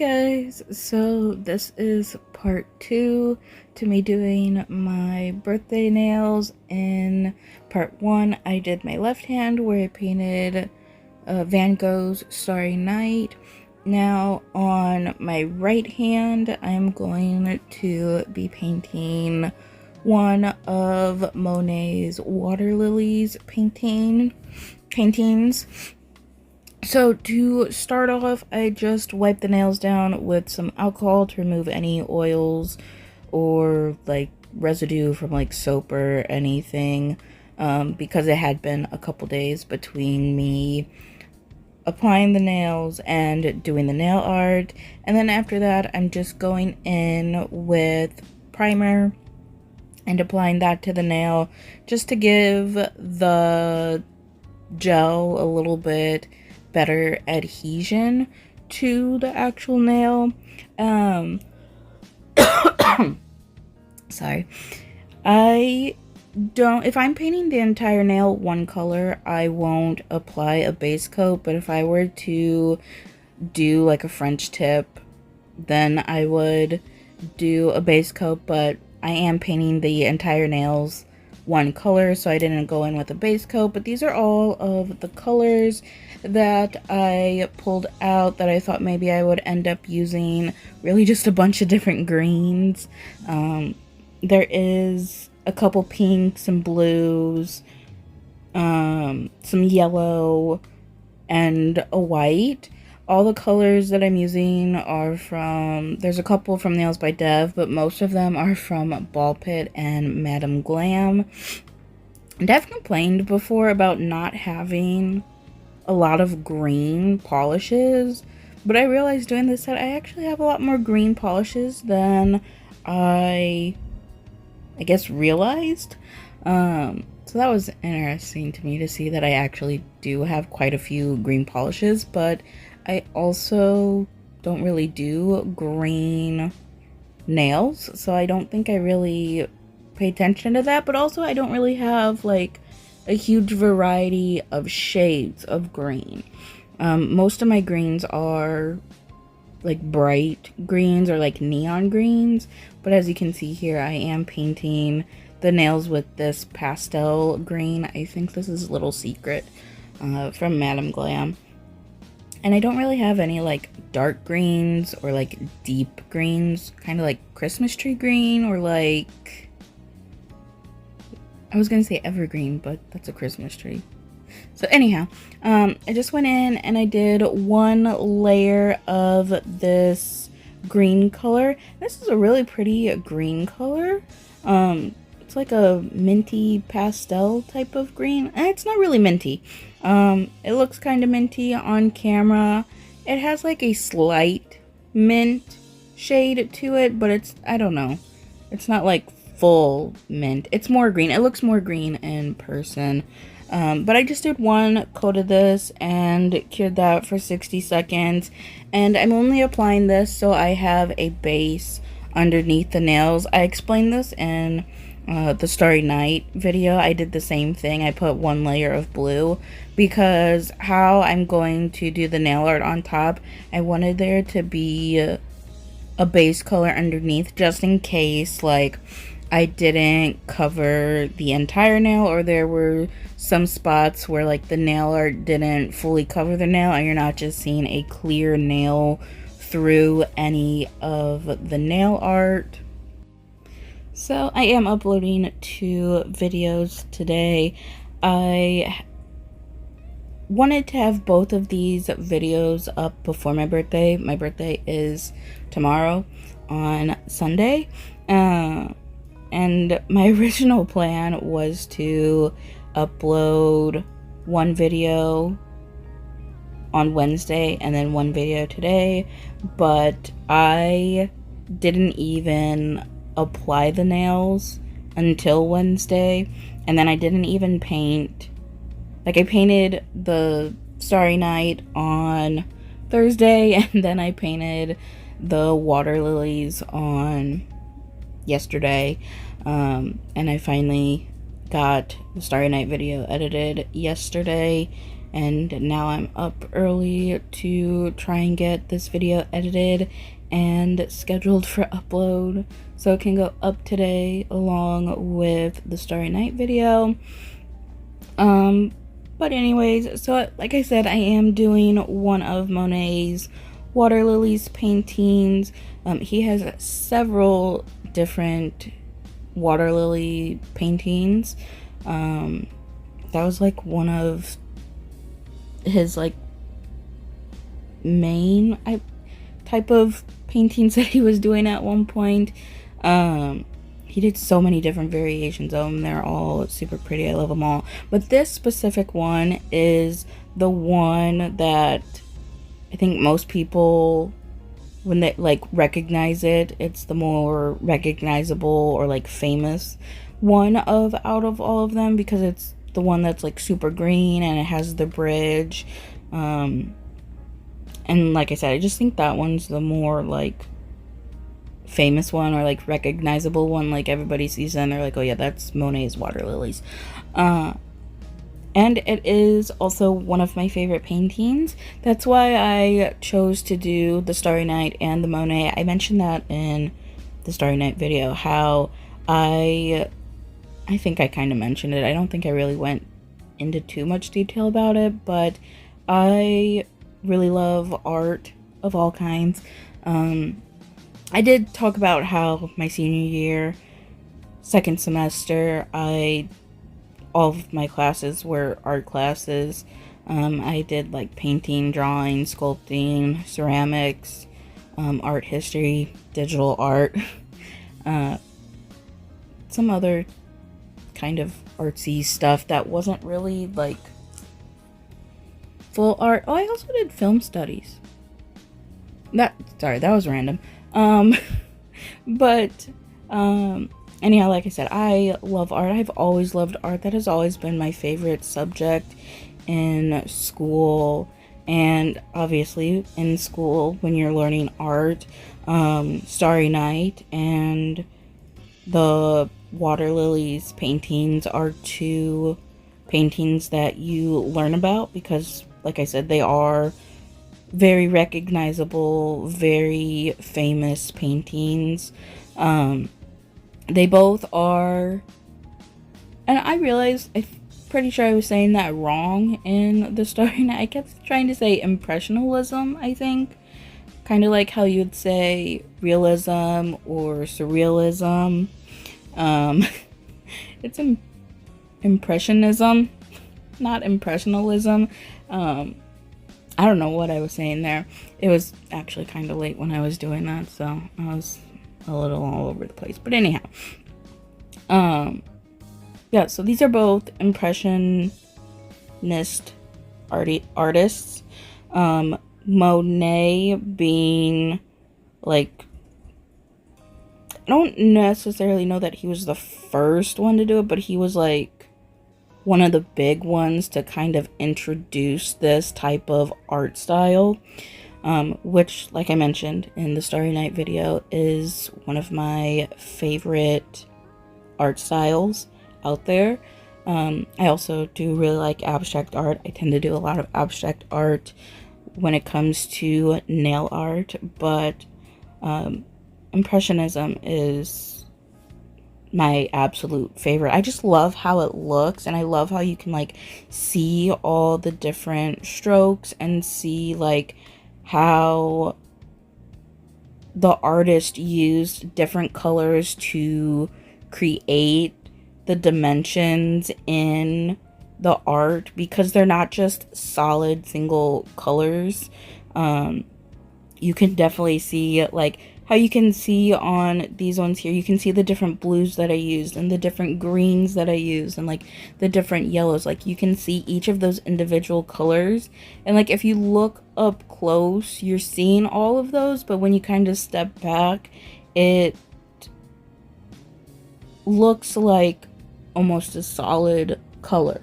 guys, so this is part 2 to me doing my birthday nails. In part 1 I did my left hand where I painted Van Gogh's Starry Night. Now on my right hand I'm going to be painting one of Monet's Water Lilies paintings. So to start off, I just wipe the nails down with some alcohol to remove any oils or like residue from like soap or anything, because it had been a couple days between me applying the nails and doing the nail art. And then after that, I'm just going in with primer and applying that to the nail just to give the gel a little bit better adhesion to the actual nail. Sorry. If I'm painting the entire nail one color, I won't apply a base coat, but if I were to do like a French tip, then I would do a base coat, but I am painting the entire nails one color, so I didn't go in with a base coat. But these are all of the colors that I pulled out that I thought maybe I would end up using. Really just a bunch of different greens. There is a couple pinks and blues, some yellow, and a white. All the colors that I'm using are from, there's a couple from Nails by Dev, but most of them are from Ball Pit and Madame Glam. And I've complained before about not having a lot of green polishes, but I realized doing this set I actually have a lot more green polishes than I guess realized. So that was interesting to me to see that I actually do have quite a few green polishes, but I also don't really do green nails, so I don't think I really pay attention to that. But also I don't really have like a huge variety of shades of green. Most of my greens are like bright greens or like neon greens, but as you can see here, I am painting the nails with this pastel green. I think this is Little Secret from Madame Glam. And I don't really have any like dark greens or like deep greens, kind of like Christmas tree green, or like, I was gonna say evergreen, but that's a Christmas tree. So anyhow, I just went in and I did one layer of this green color. This is a really pretty green color. It's like a minty pastel type of green. And it's not really minty. It looks kind of minty on camera. It has like a slight mint shade to it, but it's, I don't know. It's not like full mint. It's more green. It looks more green in person. But I just did one coat of this and cured that for 60 seconds. And I'm only applying this so I have a base underneath the nails. I explained this in the Starry Night video. I did the same thing. I put one layer of blue because how I'm going to do the nail art on top, I wanted there to be a base color underneath just in case like I didn't cover the entire nail, or there were some spots where like the nail art didn't fully cover the nail and you're not just seeing a clear nail through any of the nail art. So I am uploading 2 videos today. I wanted to have both of these videos up before my birthday. My birthday is tomorrow on Sunday. And my original plan was to upload one video on Wednesday and then one video today, but I didn't even apply the nails until Wednesday, and then I didn't even paint. Like, I painted the Starry Night on Thursday, and then I painted the Water Lilies on yesterday, and I finally got the Starry Night video edited yesterday, and now I'm up early to try and get this video edited and scheduled for upload so it can go up today along with the Starry Night video. But anyways, so like I said, I am doing one of Monet's water lilies paintings. He has several different water lily paintings. That was like one of his like main type of paintings that he was doing at one point. He did so many different variations of them. They're all super pretty. I love them all. But this specific one is the one that I think most people, when they like recognize it, it's the more recognizable or like famous one of out of all of them, because it's the one that's like super green and it has the bridge. And like I said, I just think that one's the more like famous one or like recognizable one. Like everybody sees them, they're like, oh yeah, that's Monet's water lilies. And it is also one of my favorite paintings. That's why I chose to do the Starry Night and the Monet. I mentioned that in the Starry Night video, how I think I kind of mentioned it. I don't think I really went into too much detail about it, but I really love art of all kinds. I did talk about how my senior year, second semester, all of my classes were art classes. I did like painting, drawing, sculpting, ceramics, art history, digital art, some other kind of artsy stuff that wasn't really like full art. Oh, I also did film studies. Sorry, that was random. But anyhow, like I said, I love art. I've always loved art. That has always been my favorite subject in school. And obviously in school, when you're learning art, Starry Night and the water lilies paintings are two paintings that you learn about, because like I said, they are very recognizable, very famous paintings. They both are, and I realized, I'm pretty sure I was saying that wrong in the Starry Night. I kept trying to say impressionism, I think. Kind of like how you'd say realism or surrealism. It's impressionism, not impressionism. I don't know what I was saying there. It was actually kind of late when I was doing that, so I was a little all over the place. But anyhow, yeah, so these are both impressionist artists. Monet being like, I don't necessarily know that he was the first one to do it, but he was like one of the big ones to kind of introduce this type of art style, which, like I mentioned in the Starry Night video, is one of my favorite art styles out there. I also do really like abstract art. I tend to do a lot of abstract art when it comes to nail art, but Impressionism is my absolute favorite. I just love how it looks, and I love how you can like see all the different strokes and see like how the artist used different colors to create the dimensions in the art, because they're not just solid single colors. You can definitely see like how you can see on these ones here, you can see the different blues that I used and the different greens that I used and like the different yellows. Like you can see each of those individual colors, and like if you look up close, you're seeing all of those, but when you kind of step back, it looks like almost a solid color,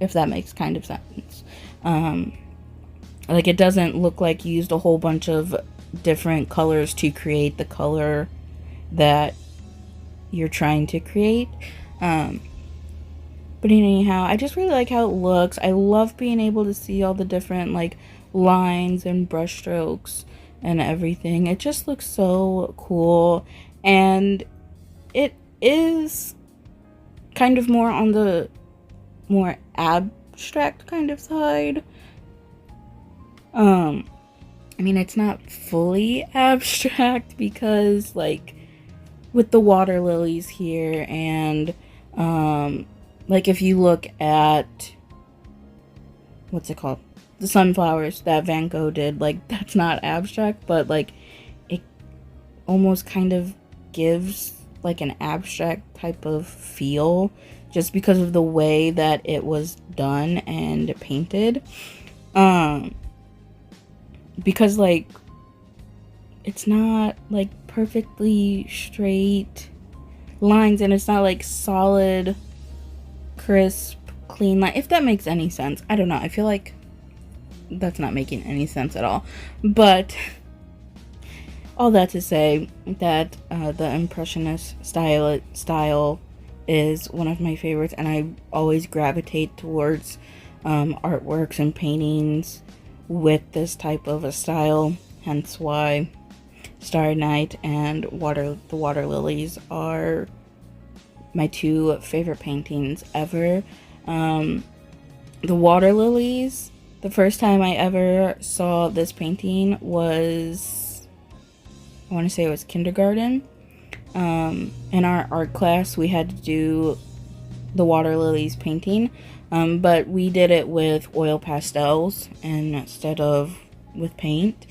if that makes kind of sense. Like it doesn't look like you used a whole bunch of different colors to create the color that you're trying to create. But But anyhow, I just really like how it looks. I love being able to see all the different like lines and brush strokes and everything. It just looks so cool, and it is kind of more on the more abstract kind of side. I mean, it's not fully abstract because like with the water lilies here, and like if you look at what's it called, the sunflowers that Van Gogh did, like that's not abstract, but like it almost kind of gives like an abstract type of feel just because of the way that it was done and painted. Because like it's not like perfectly straight lines, and it's not like solid, crisp, clean line, if that makes any sense. I don't know, I feel like that's not making any sense at all. But all that to say that the impressionist style is one of my favorites, and I always gravitate towards artworks and paintings with this type of a style, hence why Starry Night and the Water Lilies are my two favorite paintings ever. The Water Lilies, the first time I ever saw this painting was, I want to say it was kindergarten. In our art class, we had to do the Water Lilies painting, but we did it with oil pastels instead of with paint,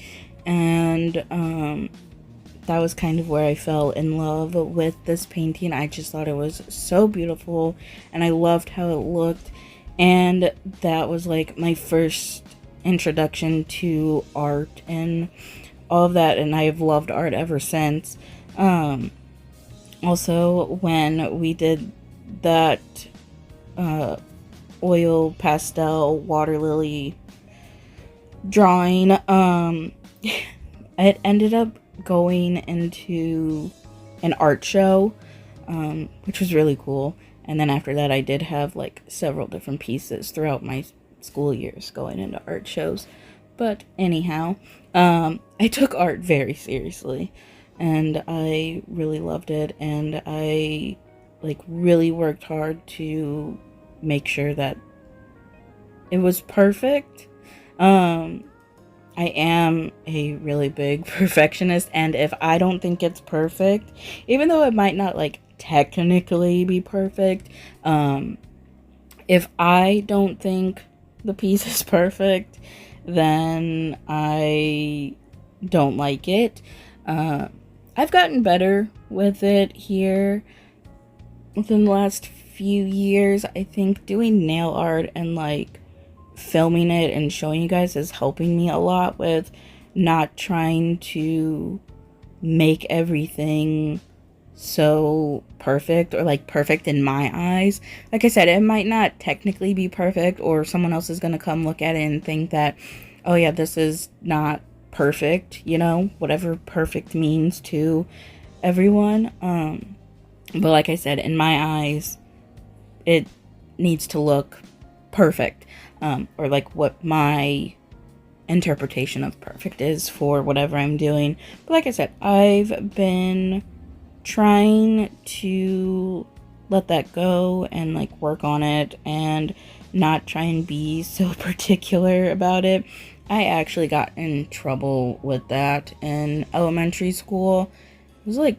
and that was kind of where I fell in love with this painting. I just thought it was so beautiful, and I loved how it looked, and that was like my first introduction to art and all of that, and I've loved art ever since. Also, when we did that oil pastel water lily drawing, it ended up going into an art show, which was really cool. And then after that, I did have like several different pieces throughout my school years going into art shows. But anyhow, I took art very seriously, and I really loved it, and I like really worked hard to make sure that it was perfect. I am a really big perfectionist, and if I don't think it's perfect, even though it might not like technically be perfect, if I don't think the piece is perfect, then I don't like it. I've gotten better with it here within the last few years. I think doing nail art and like filming it and showing you guys is helping me a lot with not trying to make everything so perfect, or like perfect in my eyes. Like I said, it might not technically be perfect, or someone else is going to come look at it and think that, oh yeah, this is not perfect, you know, whatever perfect means to everyone. But like I said, in my eyes, it needs to look perfect, or like what my interpretation of perfect is for whatever I'm doing. But like I said, I've been trying to let that go and like work on it and not try and be so particular about it. I actually got in trouble with that in elementary school. It was like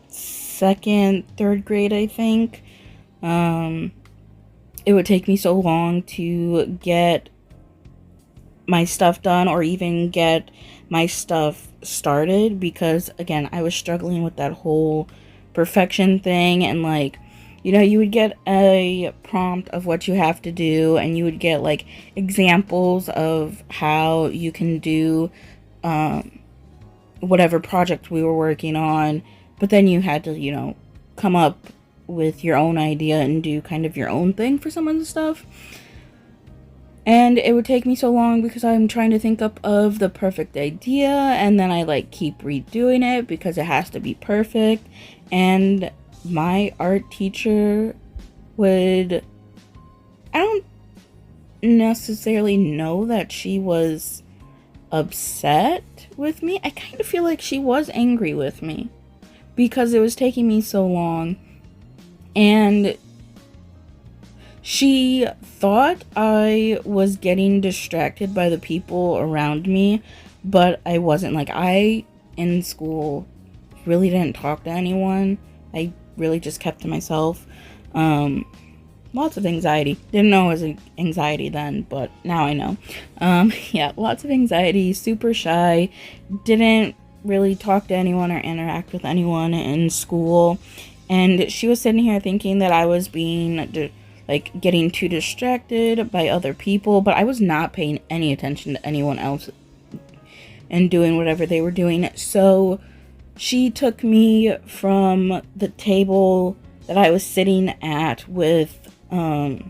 second, third grade, I think. It would take me so long to get my stuff done, or even get my stuff started, because again, I was struggling with that whole perfection thing. And like, you know, you would get a prompt of what you have to do, and you would get like examples of how you can do whatever project we were working on, but then you had to, you know, come up with your own idea and do kind of your own thing for some of the stuff. And it would take me so long because I'm trying to think up of the perfect idea, and then I like keep redoing it because it has to be perfect. And my art teacher would, I don't necessarily know that she was upset with me. I kind of feel like she was angry with me because it was taking me so long, and she thought I was getting distracted by the people around me, but I wasn't. Like, I, in school, really didn't talk to anyone. I really just kept to myself. Lots of anxiety. Didn't know it was anxiety then, but now I know. Yeah, lots of anxiety, super shy, didn't really talk to anyone or interact with anyone in school. And she was sitting here thinking that I was being, getting too distracted by other people, but I was not paying any attention to anyone else and doing whatever they were doing. So she took me from the table that I was sitting at with the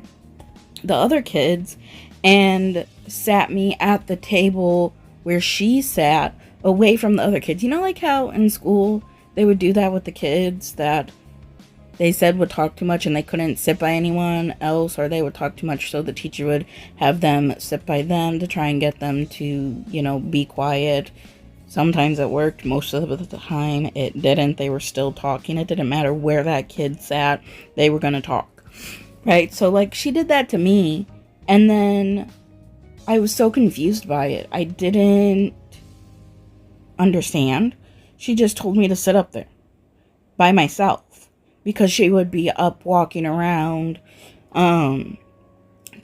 other kids and sat me at the table where she sat, away from the other kids. You know, like how in school they would do that with the kids that they said would talk too much and they couldn't sit by anyone else, or they would talk too much, so the teacher would have them sit by them to try and get them to, be quiet. Sometimes it worked. Most of the time it didn't. They were still talking. It didn't matter where that kid sat. They were going to talk. Right? So, she did that to me. And then I was so confused by it. I didn't understand. She just told me to sit up there by myself because she would be up walking around,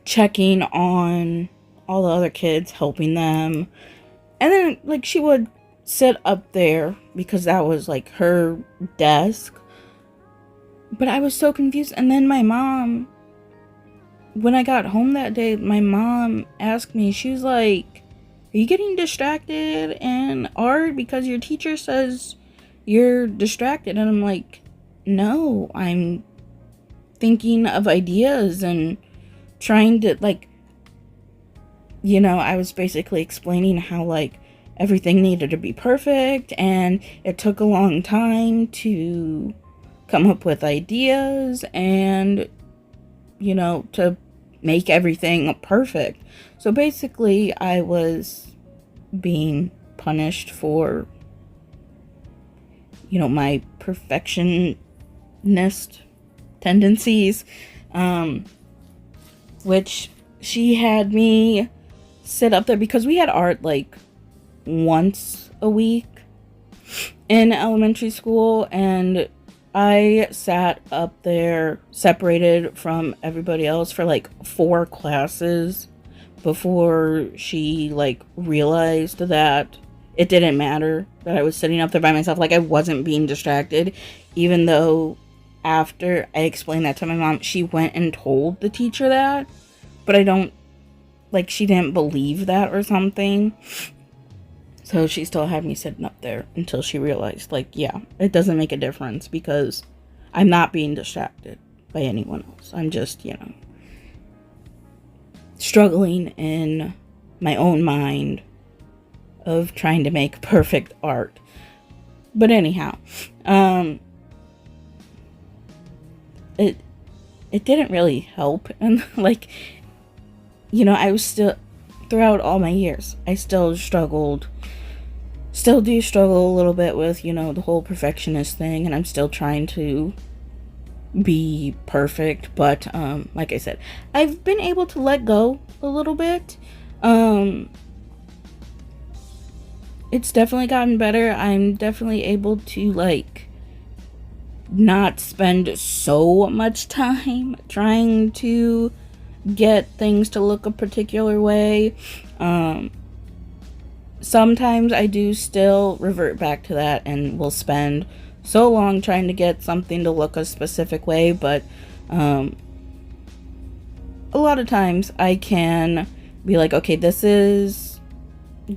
checking on all the other kids, helping them. And then, she would sit up there because that was, her desk. But I was so confused. And then my mom, when I got home that day, my mom asked me, she was like, "Are you getting distracted in art because your teacher says you're distracted?" And I'm like, "No, I'm thinking of ideas and trying to, I was basically explaining how, everything needed to be perfect, and it took a long time to come up with ideas and, to make everything perfect." So basically, I was being punished for, my perfectionist tendencies, which she had me sit up there because we had art, once a week in elementary school, and I sat up there separated from everybody else for 4 classes before she realized that it didn't matter that I was sitting up there by myself. I wasn't being distracted, even though after I explained that to my mom, she went and told the teacher that, but I don't, she didn't believe that or something. So she still had me sitting up there until she realized, yeah, it doesn't make a difference because I'm not being distracted by anyone else. I'm just, struggling in my own mind of trying to make perfect art. But anyhow, it didn't really help. And I was still, throughout all my years, I still do struggle a little bit with, the whole perfectionist thing, and I'm still trying to be perfect, but, like I said, I've been able to let go a little bit. It's definitely gotten better. I'm definitely able to, not spend so much time trying to get things to look a particular way. Sometimes I do still revert back to that and will spend so long trying to get something to look a specific way, but a lot of times I can be okay, this is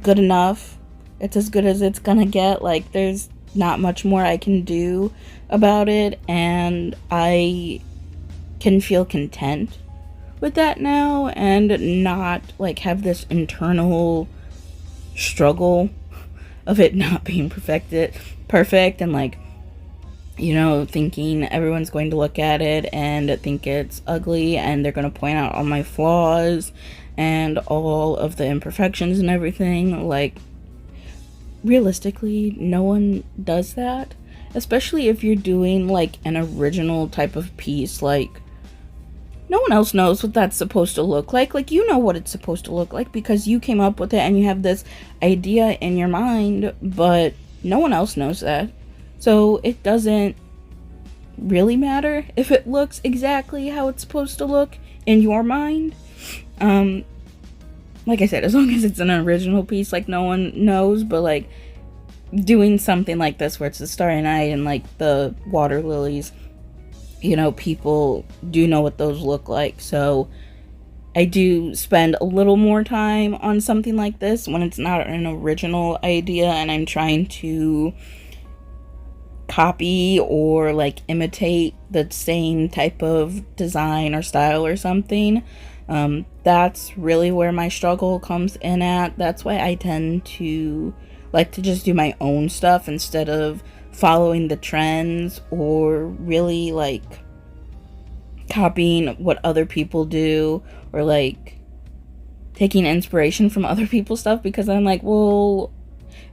good enough. It's as good as it's gonna get. There's not much more I can do about it, and I can feel content with that now and not have this internal struggle of it not being perfect and you know, thinking everyone's going to look at it and think it's ugly, and they're going to point out all my flaws and all of the imperfections and everything. Like, realistically, no one does that, especially if you're doing like an original type of piece. Like, no one else knows what that's supposed to look like. Like, you know what it's supposed to look like because you came up with it and you have this idea in your mind, but no one else knows that. So it doesn't really matter if it looks exactly how it's supposed to look in your mind. Like I said, as long as it's an original piece, like, no one knows. But like, doing something like this where it's the Starry Night and like the water lilies, you know, people do know what those look like. So I do spend a little more time on something like this when it's not an original idea and I'm trying to copy or like imitate the same type of design or style or something. That's really where my struggle comes in at. That's why I tend to like to just do my own stuff instead of following the trends or really like copying what other people do or like taking inspiration from other people's stuff, because I'm like, well,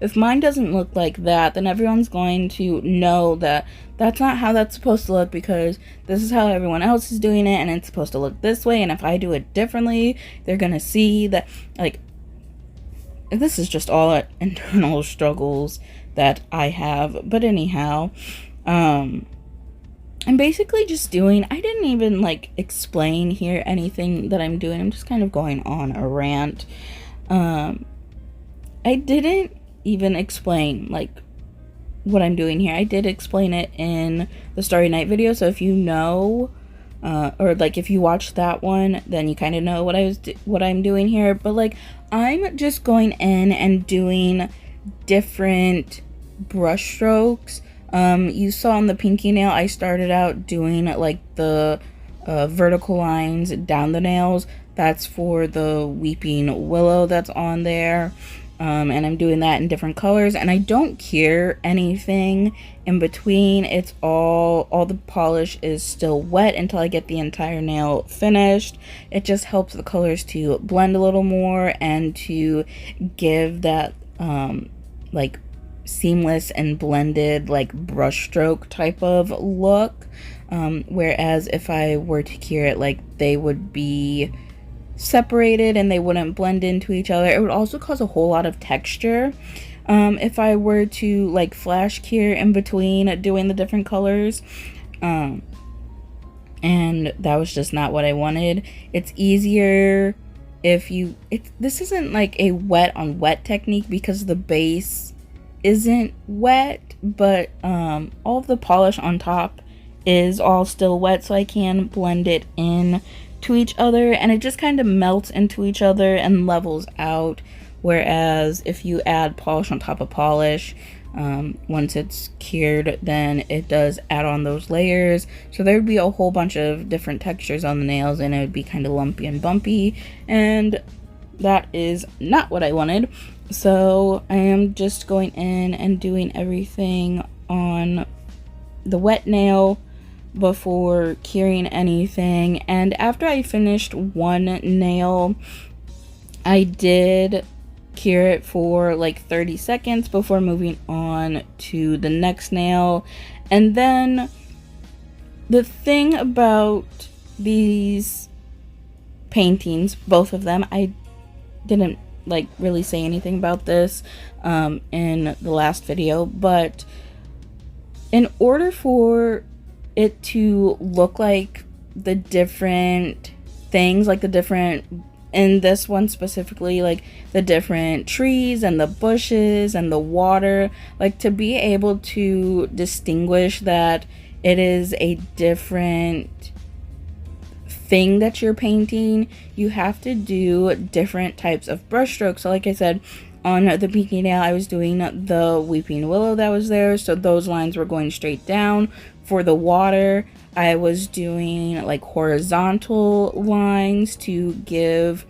if mine doesn't look like that, then everyone's going to know that that's not how that's supposed to look, because this is how everyone else is doing it and it's supposed to look this way, and if I do it differently, they're gonna see that. Like, this is just all internal struggles that I have. But anyhow, I'm basically just doing, I didn't even like explain here anything that I'm doing. I'm just kind of going on a rant. I didn't even explain like what I'm doing here. I did explain it in the Starry Night video, so if you know, or like if you watch that one, then you kind of know what I'm doing here. But like, I'm just going in and doing different brush strokes. You saw on the pinky nail, I started out doing like the vertical lines down the nails. That's for the weeping willow that's on there. And I'm doing that in different colors, and I don't cure anything in between. It's all the polish is still wet until I get the entire nail finished. It just helps the colors to blend a little more and to give that like seamless and blended like brush stroke type of look. Whereas if I were to cure it, like, they would be separated and they wouldn't blend into each other. It would also cause a whole lot of texture if I were to like flash cure in between doing the different colors, and that was just not what I wanted. It's easier if you this isn't like a wet on wet technique because the base isn't wet, but all of the polish on top is all still wet, so I can blend it in to each other, and it just kind of melts into each other and levels out. Whereas if you add polish on top of polish, once it's cured, then it does add on those layers, so there would be a whole bunch of different textures on the nails and it would be kind of lumpy and bumpy, and that is not what I wanted. So I am just going in and doing everything on the wet nail before curing anything. And after I finished one nail, I did cure it for like 30 seconds before moving on to the next nail. And then the thing about these paintings, both of them, I didn't like really say anything about this in the last video, but in order for it to look like the different things, like the different, in this one specifically, like the different trees and the bushes and the water, like to be able to distinguish that it is a different thing that you're painting, you have to do different types of brush strokes. So like I said, on the pinky nail, I was doing the weeping willow that was there, so those lines were going straight down. For the water, I was doing like horizontal lines to give,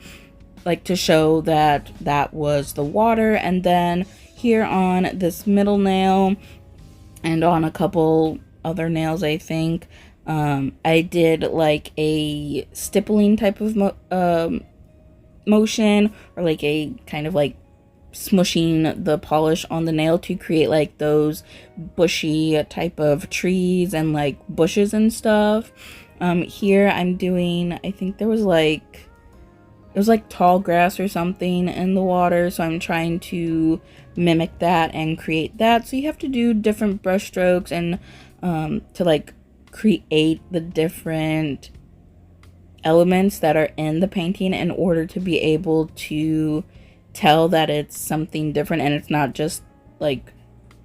like, to show that that was the water. And then here on this middle nail and on a couple other nails, I think. I did like a stippling type of motion, or like a kind of like smushing the polish on the nail to create like those bushy type of trees and like bushes and stuff. Here I'm doing, I think there was like, it was like tall grass or something in the water, so I'm trying to mimic that and create that. So you have to do different brush strokes and to like create the different elements that are in the painting in order to be able to tell that it's something different and it's not just like,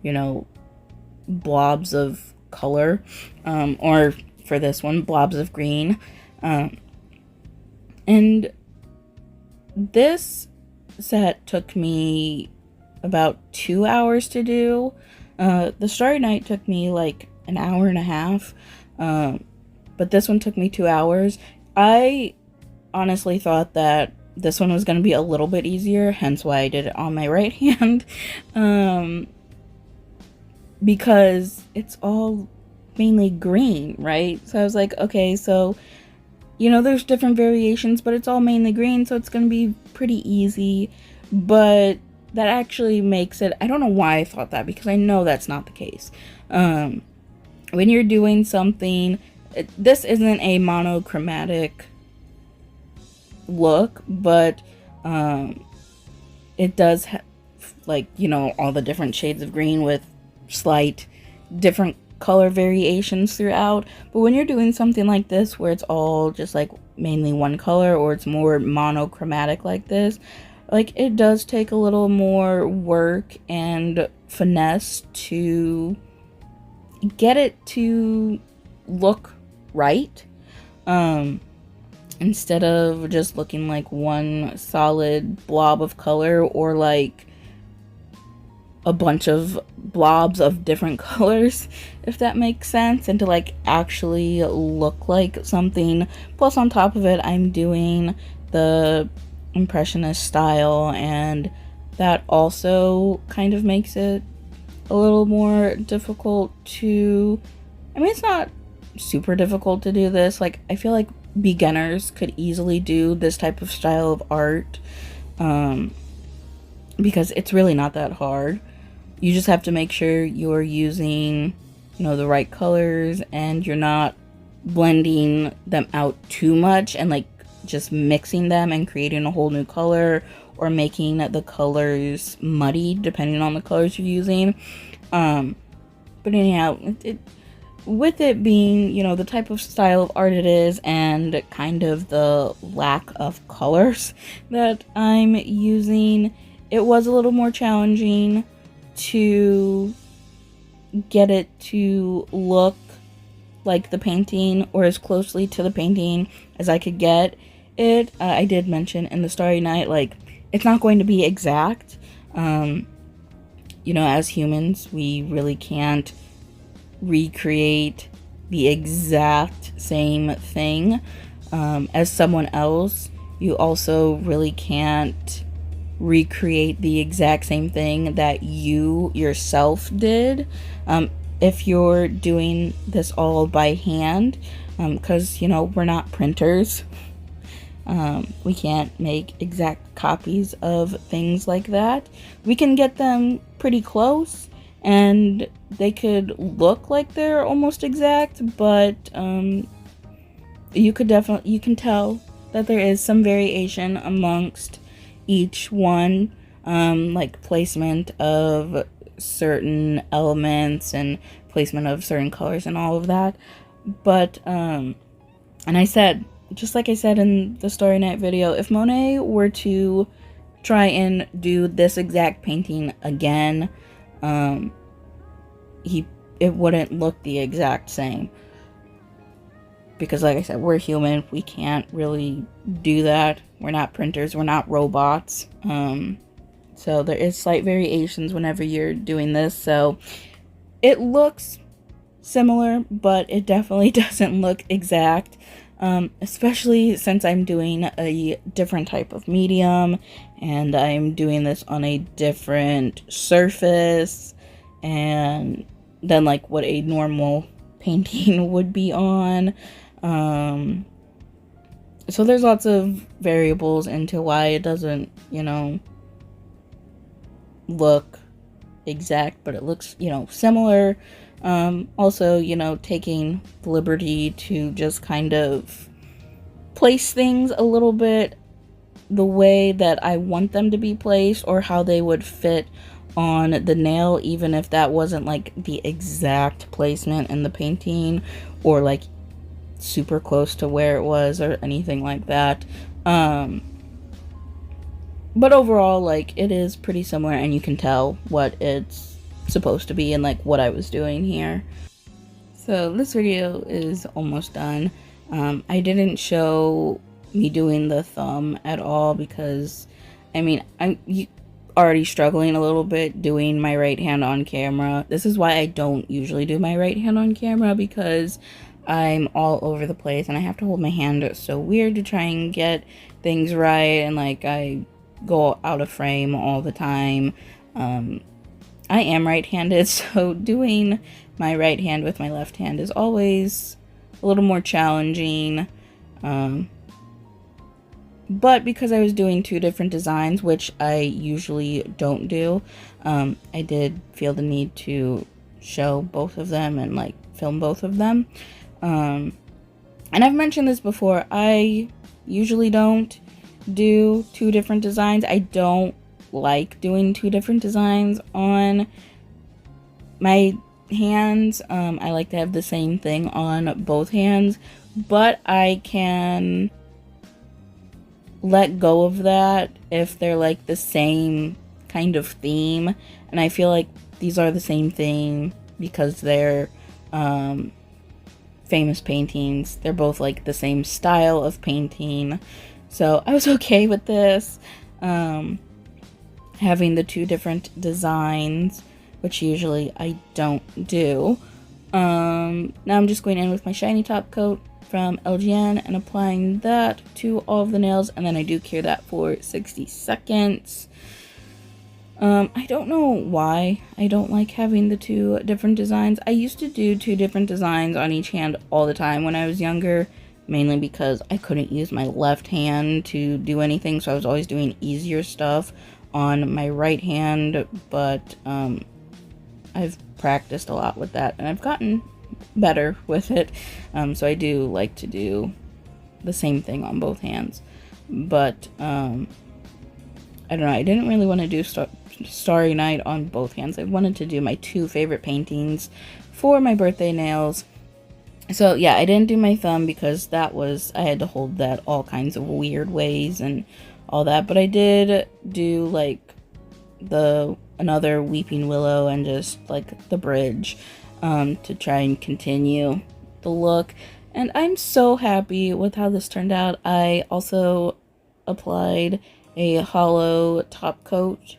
you know, blobs of color, or for this one, blobs of green. And this set took me about 2 hours to do. The Starry Night took me like an hour and a half, but this one took me 2 hours. I honestly thought that this one was going to be a little bit easier, hence why I did it on my right hand, because it's all mainly green, right? So I was like, okay, so, you know, there's different variations, but it's all mainly green, so it's going to be pretty easy. But that actually makes it, I don't know why I thought that, because I know that's not the case. When you're doing something, this isn't a monochromatic look, but it does have, like, you know, all the different shades of green with slight different color variations throughout. But when you're doing something like this where it's all just like mainly one color, or it's more monochromatic like this, like, it does take a little more work and finesse to get it to look right, instead of just looking like one solid blob of color, or like a bunch of blobs of different colors, if that makes sense, and to like actually look like something. Plus, on top of it, I'm doing the impressionist style, and that also kind of makes it a little more difficult to, I mean, it's not super difficult to do this. Like, I feel like beginners could easily do this type of style of art, because it's really not that hard. You just have to make sure you're using, you know, the right colors, and you're not blending them out too much and like just mixing them and creating a whole new color, or making the colors muddy depending on the colors you're using. But anyhow, with it being, you know, the type of style of art it is, and kind of the lack of colors that I'm using, it was a little more challenging to get it to look like the painting, or as closely to the painting as I could get it. I did mention in the Starry Night, like, it's not going to be exact. You know, as humans, we really can't recreate the exact same thing. As someone else, you also really can't recreate the exact same thing that you yourself did, if you're doing this all by hand, because, you know, we're not printers. We can't make exact copies of things like that. We can get them pretty close, and they could look like they're almost exact, but you can tell that there is some variation amongst each one, like placement of certain elements and placement of certain colors and all of that. But and I said, just like I said in the Starry Night video, if Monet were to try and do this exact painting again, it wouldn't look the exact same. Because, like I said, we're human. We can't really do that. We're not printers. We're not robots. So there is slight variations whenever you're doing this. So it looks similar, but it definitely doesn't look exact. Especially since I'm doing a different type of medium, and I'm doing this on a different surface and than like what a normal painting would be on. So there's lots of variables into why it doesn't, you know, look exact, but it looks, you know, similar. Also, you know, taking the liberty to just kind of place things a little bit the way that I want them to be placed, or how they would fit on the nail, even if that wasn't like the exact placement in the painting, or like super close to where it was, or anything like that. But overall, like, it is pretty similar, and you can tell what it's supposed to be and like what I was doing here. So this video is almost done. I didn't show me doing the thumb at all because, I mean, I'm already struggling a little bit doing my right hand on camera. This is why I don't usually do my right hand on camera, because I'm all over the place and I have to hold my hand so weird to try and get things right, and like I go out of frame all the time. I am right-handed, so doing my right hand with my left hand is always a little more challenging. But because I was doing two different designs, which I usually don't do, I did feel the need to show both of them and like film both of them. And I've mentioned this before, I usually don't do two different designs. I don't like doing two different designs on my hands. I like to have the same thing on both hands, but I can let go of that if they're like the same kind of theme, and I feel like these are the same thing because they're famous paintings. They're both like the same style of painting, so I was okay with this, having the two different designs, which usually I don't do. Now I'm just going in with my shiny top coat from LGN and applying that to all of the nails, and then I do cure that for 60 seconds. I don't know why I don't like having the two different designs. I used to do two different designs on each hand all the time when I was younger, mainly because I couldn't use my left hand to do anything, so I was always doing easier stuff on my right hand, but I've practiced a lot with that and I've gotten better with it, so I do like to do the same thing on both hands. But I don't know, I didn't really want to do Starry Night on both hands. I wanted to do my two favorite paintings for my birthday nails. So yeah, I didn't do my thumb because that was, I had to hold that all kinds of weird ways and all that, but I did do like another Weeping Willow and just like the bridge, to try and continue the look, and I'm so happy with how this turned out. I also applied a hollow top coat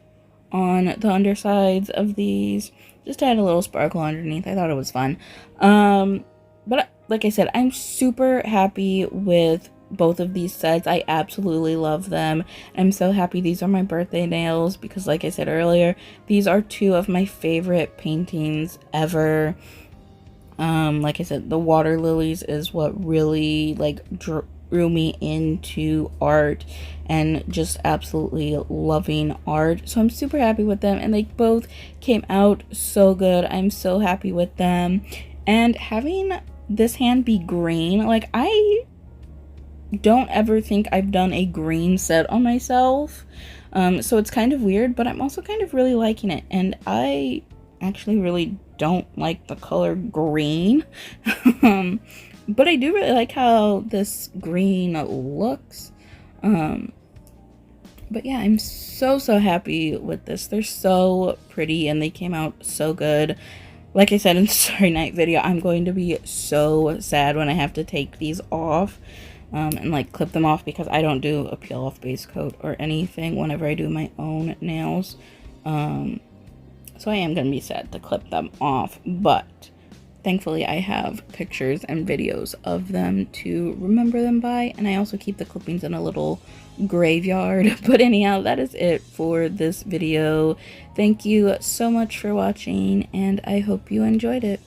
on the undersides of these, just to add a little sparkle underneath. I thought it was fun. But like I said, I'm super happy with both of these sets. I absolutely love them. I'm so happy these are my birthday nails because, like I said earlier, these are two of my favorite paintings ever. Like I said, the water lilies is what really like drew me into art and just absolutely loving art. So I'm super happy with them, and they both came out so good. I'm so happy with them. And having this hand be green, like, I don't ever think I've done a green set on myself, so it's kind of weird, but I'm also kind of really liking it, and I actually really don't like the color green, but I do really like how this green looks. But yeah, I'm so happy with this. They're so pretty and they came out so good. Like I said in the Starry Night video, I'm going to be so sad when I have to take these off, and like clip them off, because I don't do a peel off base coat or anything whenever I do my own nails. So I am going to be sad to clip them off, but thankfully I have pictures and videos of them to remember them by, and I also keep the clippings in a little graveyard. But anyhow, that is it for this video. Thank you so much for watching, and I hope you enjoyed it.